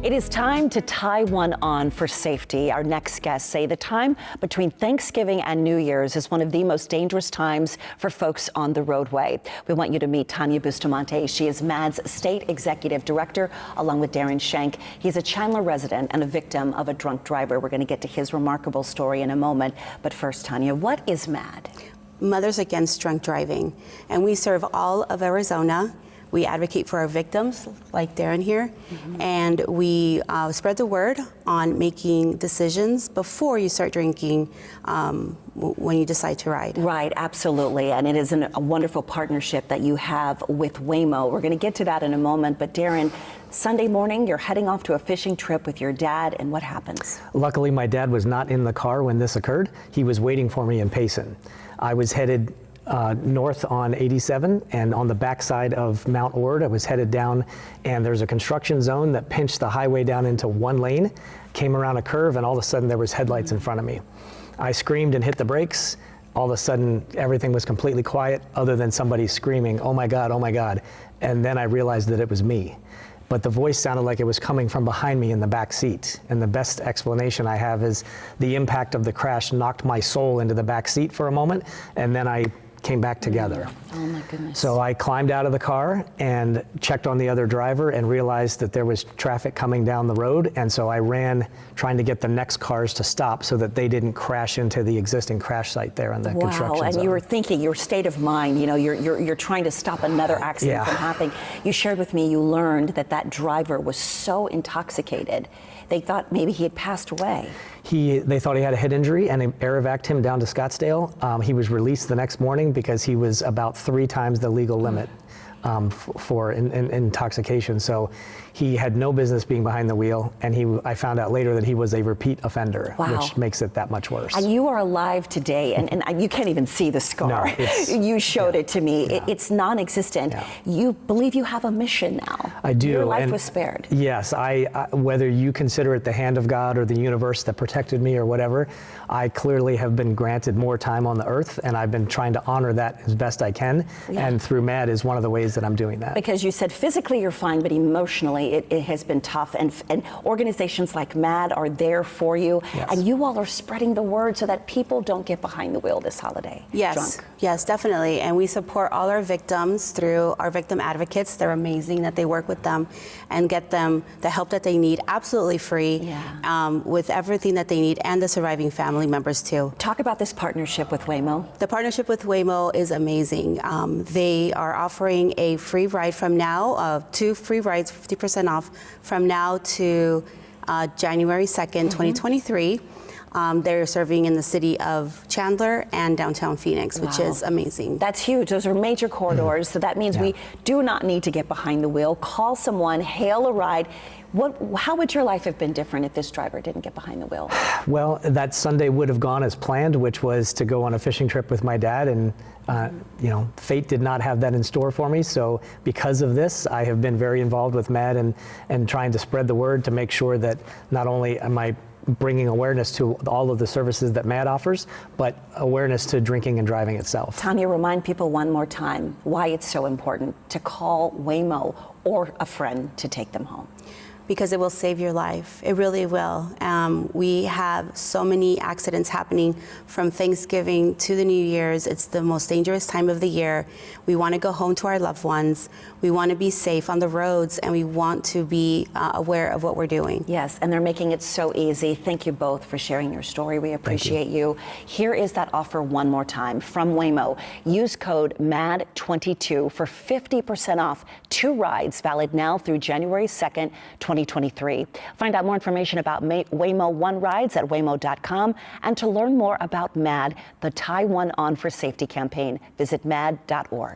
It is time to tie one on for safety. Our next guests say the time between Thanksgiving and New Year's is one of the most dangerous times for folks on the roadway. We want you to meet Tanya Bustamante. She is MADD's State Executive Director, along with Darren Schenk. He's a Chandler resident and a victim of a drunk driver. We're going to get to his remarkable story in a moment. But first, Tanya, what is MADD? Mothers Against Drunk Driving, and we serve all of Arizona. We advocate for our victims, like Darren here, and we spread the word on making decisions before you start drinking when you decide to ride. Right, absolutely, and it is a wonderful partnership that you have with Waymo. We're going to get to that in a moment, but Darren, Sunday morning, you're heading off to a fishing trip with your dad, and what happens? Luckily, my dad was not in the car when this occurred. He was waiting for me in Payson. I was headed north on 87, and on the backside of Mount Ord, I was headed down, and there's a construction zone that pinched the highway down into one lane, came around a curve, and all of a sudden there was headlights in front of me. I screamed and hit the brakes. All of a sudden, everything was completely quiet other than somebody screaming, "Oh my God, oh my God." And then I realized that it was me. But the voice sounded like it was coming from behind me in the back seat. And the best explanation I have is the impact of the crash knocked my soul into the back seat for a moment, and then I came back together. Oh my goodness. So I climbed out of the car and checked on the other driver and realized that there was traffic coming down the road, and so I ran trying to get the next cars to stop so that they didn't crash into the existing crash site there in the construction and zone. you were thinking, your state of mind, you know, you're trying to stop another accident from happening. You shared with me you learned that that driver was so intoxicated they thought maybe he had passed away. They thought he had a head injury and air evac'd him down to Scottsdale. He was released the next morning because he was about 3 times the legal limit for intoxication. So he had no business being behind the wheel, and I found out later that he was a repeat offender, which makes it that much worse. And you are alive today, and you can't even see the scar. No, you showed it to me. It's non-existent. You believe you have a mission now. I do. Your life was spared. Yes, whether you consider it the hand of God or the universe that protected me or whatever, I clearly have been granted more time on the earth, and I've been trying to honor that as best I can. And through MADD is one of the ways that I'm doing that. Because you said physically you're fine, but emotionally it has been tough, and organizations like MADD are there for you, and you all are spreading the word so that people don't get behind the wheel this holiday. Yes, yes, definitely, and we support all our victims through our victim advocates. They're amazing that they work with them and get them the help that they need, absolutely free, with everything that they need, and the surviving family members too. Talk about this partnership with Waymo. The partnership with Waymo is amazing. They are offering a free ride from now, 2 free rides, 50% off, from now to January 2nd, 2023. They're serving in the city of Chandler and downtown Phoenix, which is amazing. That's huge. Those are major corridors, so that means we do not need to get behind the wheel. Call someone, hail a ride. How would your life have been different if this driver didn't get behind the wheel? Well, that Sunday would have gone as planned, which was to go on a fishing trip with my dad, and you know, fate did not have that in store for me. So because of this, I have been very involved with MADD and trying to spread the word to make sure that not only am I bringing awareness to all of the services that MADD offers, but awareness to drinking and driving itself. Tanya, remind people one more time why it's so important to call Waymo or a friend to take them home. Because it will save your life. It really will. We have so many accidents happening from Thanksgiving to the New Year's. It's the most dangerous time of the year. We want to go home to our loved ones. We want to be safe on the roads, and we want to be aware of what we're doing. Yes, and they're making it so easy. Thank you both for sharing your story. We appreciate you. Here is that offer one more time from Waymo. Use code MADD22 for 50% off 2 rides, valid now through January 2nd, 2023. Find out more information about Waymo One rides at waymo.com, and to learn more about MADD, the Tie One On for Safety campaign, visit madd.org.